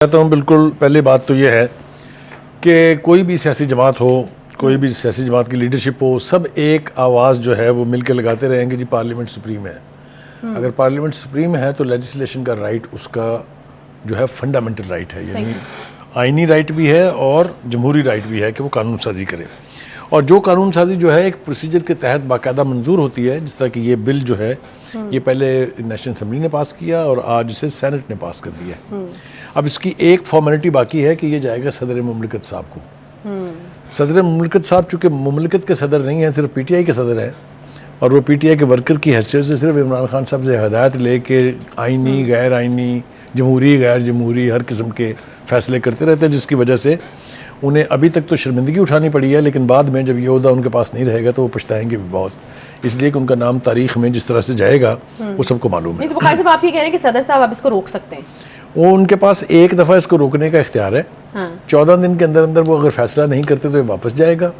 کہتا ہوں بالکل پہلی بات تو یہ ہے کہ کوئی بھی سیاسی جماعت ہو، کوئی بھی سیاسی جماعت کی لیڈرشپ ہو، سب ایک آواز جو ہے وہ مل کے لگاتے رہیں گے جی پارلیمنٹ سپریم ہے۔ اگر پارلیمنٹ سپریم ہے تو لیجسلیشن کا رائٹ اس کا جو ہے فنڈامنٹل رائٹ ہے، یعنی آئینی رائٹ بھی ہے اور جمہوری رائٹ بھی ہے کہ وہ قانون سازی کرے، اور جو قانون سازی جو ہے ایک پروسیجر کے تحت باقاعدہ منظور ہوتی ہے، جس طرح کہ یہ بل جو ہے یہ پہلے نیشنل اسمبلی نے پاس کیا اور آج اسے سینٹ نے پاس کر دیا ہے۔ اب اس کی ایک فارمیلٹی باقی ہے کہ یہ جائے گا صدر مملکت صاحب کو۔ صدر مملکت صاحب چونکہ مملکت کے صدر نہیں ہیں، صرف پی ٹی آئی کے صدر ہیں، اور وہ پی ٹی آئی کے ورکر کی حیثیت سے صرف عمران خان صاحب سے ہدایت لے کے آئینی، غیر آئینی، جمہوری، غیر جمہوری ہر قسم کے فیصلے کرتے رہتے ہیں، جس کی وجہ سے انہیں ابھی تک تو شرمندگی اٹھانی پڑی ہے، لیکن بعد میں جب یہ عہدہ ان کے پاس نہیں رہے گا تو وہ پچھتائیں گے بھی بہت، اس لیے کہ ان کا نام تاریخ میں جس طرح سے جائے گا وہ سب کو معلوم ہے۔ بخاری صاحب آپ یہ کہہ رہے ہیں کہ صدر صاحب آپ اس کو روک سکتے ہیں؟ وہ ان کے پاس ایک دفعہ اس کو روکنے کا اختیار ہے، 14 دن کے اندر اندر وہ اگر فیصلہ نہیں کرتے تو یہ واپس جائے گا،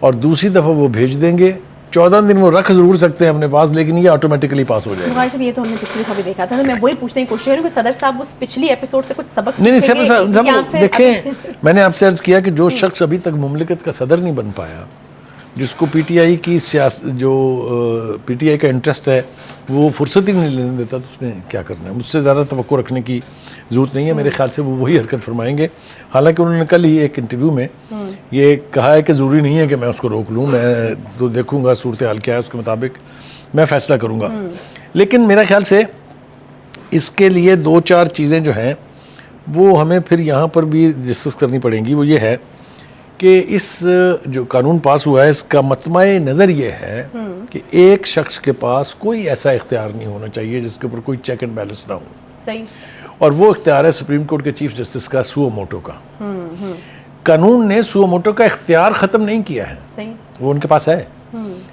اور دوسری دفعہ وہ بھیج دیں گے۔ 14 دن وہ رکھ ضرور سکتے ہیں اپنے پاس، لیکن یہ آٹومیٹکلی پاس ہو جائے گا۔ بخاری صاحب یہ تو ہم نے پچھلی دفعہ بھی دیکھا تھا، تو میں وہی پوچھنے کی کوشش کر رہی ہوں کہ صدر صاحب اس پچھلی ایپیسوڈ سے کچھ سبق نہیں دیکھیں، میں نے آپ سے عرض کیا کہ جو شخص ابھی تک مملکت کا صدر نہیں بن پایا، جس کو پی ٹی آئی کی جو پی ٹی آئی کا انٹرسٹ ہے وہ فرصت ہی نہیں لینے دیتا، تو اس نے کیا کرنا ہے؟ مجھ سے زیادہ توقع رکھنے کی ضرورت نہیں ہے۔ میرے خیال سے وہ وہی حرکت فرمائیں گے، حالانکہ انہوں نے کل ہی ایک انٹرویو میں یہ کہا ہے کہ ضروری نہیں ہے کہ میں اس کو روک لوں، میں تو دیکھوں گا صورتحال کیا ہے، اس کے مطابق میں فیصلہ کروں گا۔ لیکن میرے خیال سے اس کے لیے 2-4 چیزیں جو ہیں وہ ہمیں پھر یہاں پر بھی ڈسکس کرنی پڑیں گی۔ وہ یہ ہے کہ اس جو قانون پاس ہوا ہے اس کا مطمع نظر یہ ہے کہ ایک شخص کے پاس کوئی ایسا اختیار نہیں ہونا چاہیے جس کے اوپر کوئی چیک اینڈ بیلنس نہ ہو، صحیح، اور وہ اختیار ہے سپریم کورٹ کے چیف جسٹس کا، سو موٹو کا۔ قانون نے سو موٹو کا اختیار ختم نہیں کیا ہے، صحیح، وہ ان کے پاس ہے،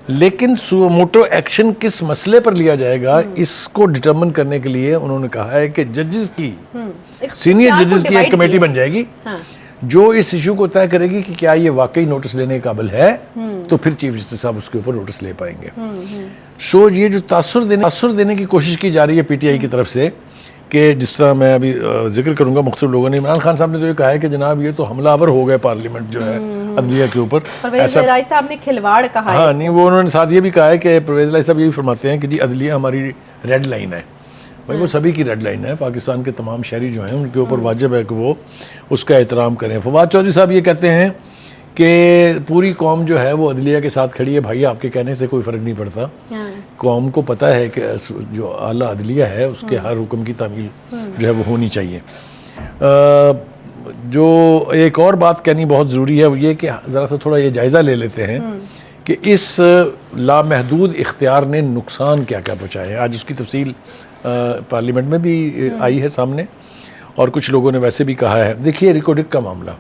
لیکن سو موٹو ایکشن کس مسئلے پر لیا جائے گا اس کو ڈٹرمن کرنے کے لیے انہوں نے کہا ہے کہ ججز کی، سینئر ججز کی ایک کمیٹی بن جائے گی جو اس ایشو کو طے کرے گی کہ کیا یہ واقعی نوٹس لینے کے قابل ہے، تو پھر چیف جسٹس صاحب اس کے اوپر نوٹس لے پائیں گے۔ سو یہ جو تاثر دینے کی کوشش کی جا رہی ہے پی ٹی آئی کی طرف سے، کہ جس طرح میں ابھی ذکر کروں گا، مختلف لوگوں نے، عمران خان صاحب نے تو یہ کہا ہے کہ جناب یہ تو حملہ آور ہو گئے پارلیمنٹ جو ہے عدلیہ کے اوپر، پرویز الہی صاحب نے کھلواڑ کہا ہے۔ ہاں نہیں، وہ انہوں نے ساتھ یہ بھی کہا ہے کہ پرویز الہی صاحب یہی فرماتے ہیں کہ جی عدلیہ ہماری ریڈ لائن ہے۔ بھائی وہ سبھی کی ریڈ لائن ہے، پاکستان کے تمام شہری جو ہیں ان کے اوپر واجب ہے کہ وہ اس کا احترام کریں۔ فواد چودھری صاحب یہ کہتے ہیں کہ پوری قوم جو ہے وہ عدلیہ کے ساتھ کھڑی ہے۔ بھائی آپ کے کہنے سے کوئی فرق نہیں پڑتا، قوم کو پتہ ہے کہ جو اعلیٰ عدلیہ ہے اس کے ہر حکم کی تعمیل جو ہے وہ ہونی چاہیے۔ جو ایک اور بات کہنی بہت ضروری ہے وہ یہ کہ ذرا سا تھوڑا یہ جائزہ لے لیتے ہیں کہ اس لامحدود اختیار نے نقصان کیا کیا پہنچائے ہیں۔ آج اس کی تفصیل پارلیمنٹ میں بھی آئی ہے سامنے، اور کچھ لوگوں نے ویسے بھی کہا ہے۔ دیکھیے ریکارڈنگ کا معاملہ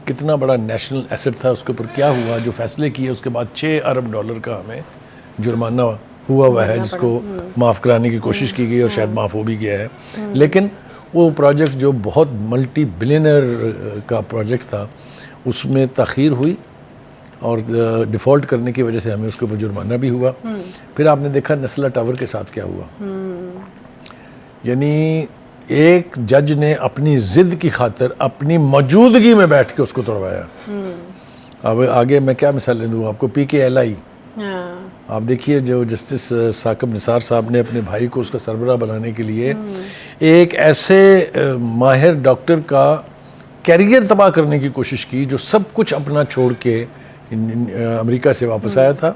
کتنا بڑا نیشنل ایسٹ تھا، اس کے اوپر کیا ہوا، جو فیصلے کیے اس کے بعد $6 ارب کا ہمیں جرمانہ ہوا ہے، جس کو معاف کرانے کی کوشش کی گئی اور شاید معاف ہو بھی گیا ہے، لیکن وہ پروجیکٹ جو بہت ملٹی بلینر کا پروجیکٹ تھا اس میں تاخیر ہوئی، اور ڈیفالٹ کرنے کی وجہ سے ہمیں اس کے اوپر جرمانہ بھی ہوا۔ پھر آپ نے دیکھا نسلا ٹاور کے ساتھ کیا ہوا، یعنی ایک جج نے اپنی ضد کی خاطر اپنی موجودگی میں بیٹھ کے اس کو توڑوایا۔ اب آگے میں کیا مثالیں دوں آپ کو، پی کے ایل آئی، آپ دیکھیے جو جسٹس ثاقب نثار صاحب نے اپنے بھائی کو اس کا سربراہ بنانے کے لیے ایک ایسے ماہر ڈاکٹر کا کیریئر تباہ کرنے کی کوشش کی، جو سب کچھ اپنا چھوڑ کے امریکہ سے واپس آیا تھا،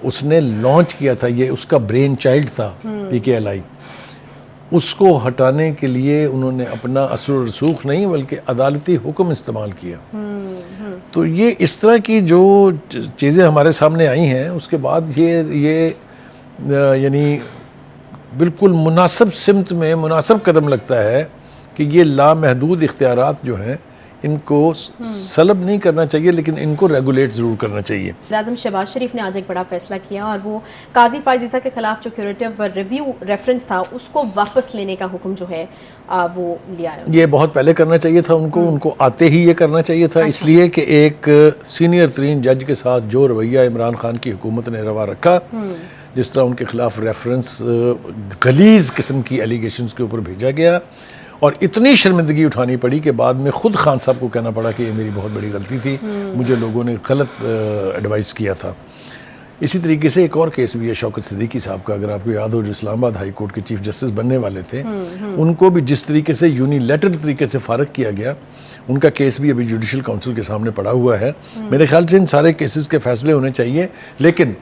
اس نے لانچ کیا تھا، یہ اس کا برین چائلڈ تھا پی کے ایل آئی، اس کو ہٹانے کے لیے انہوں نے اپنا اثر و رسوخ نہیں بلکہ عدالتی حکم استعمال کیا۔ تو یہ اس طرح کی جو چیزیں ہمارے سامنے آئی ہیں، اس کے بعد یہ یعنی بالکل مناسب سمت میں مناسب قدم لگتا ہے کہ یہ لامحدود اختیارات جو ہیں ان کو سلب نہیں کرنا چاہیے، لیکن ان کو ریگولیٹ ضرور کرنا چاہیے۔ اعظم شہباز شریف نے آج ایک بڑا فیصلہ کیا، اور وہ قاضی فائز عیسیٰ کے خلاف جو کیوریٹو ریویو ریفرنس تھا اس کو واپس لینے کا حکم جو ہے وہ لیا ہے۔ یہ بہت پہلے کرنا چاہیے تھا ان کو آتے ہی یہ کرنا چاہیے تھا، اس لیے کہ ایک سینئر ترین جج کے ساتھ جو رویہ عمران خان کی حکومت نے روا رکھا، جس طرح ان کے خلاف ریفرنس غلیظ قسم کی ایلیگیشنز کے اوپر بھیجا گیا، اور اتنی شرمندگی اٹھانی پڑی کہ بعد میں خود خان صاحب کو کہنا پڑا کہ یہ میری بہت بڑی غلطی تھی، مجھے لوگوں نے غلط ایڈوائز کیا تھا۔ اسی طریقے سے ایک اور کیس بھی ہے شوکت صدیقی صاحب کا، اگر آپ کو یاد ہو، جو اسلام آباد ہائی کورٹ کے چیف جسٹس بننے والے تھے، ان کو بھی جس طریقے سے یونیلیٹر طریقے سے فارغ کیا گیا، ان کا کیس بھی ابھی جوڈیشل کونسل کے سامنے پڑا ہوا ہے۔ میرے خیال سے ان سارے کیسز کے فیصلے ہونے چاہیے، لیکن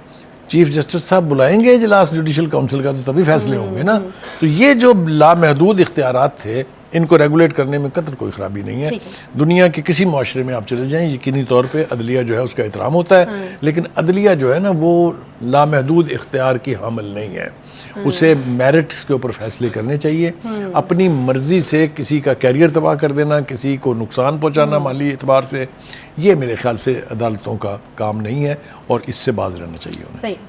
چیف جسٹس صاحب بلائیں گے اجلاس جوڈیشل کونسل کا تو تبھی فیصلے ہوں گے نا۔ تو یہ جو لامحدود اختیارات تھے، ان کو ریگولیٹ کرنے میں قطر کوئی خرابی نہیں ہے۔ دنیا کے کسی معاشرے میں آپ چلے جائیں، یقینی طور پہ عدلیہ جو ہے اس کا احترام ہوتا ہے، لیکن عدلیہ جو ہے نا وہ لامحدود اختیار کی حامل نہیں ہے۔ اسے میرٹس کے اوپر فیصلے کرنے چاہیے۔ اپنی مرضی سے کسی کا کیریئر تباہ کر دینا، کسی کو نقصان پہنچانا مالی اعتبار سے، یہ میرے خیال سے عدالتوں کا کام نہیں ہے، اور اس سے باز رہنا چاہیے انہیں۔ صحیح۔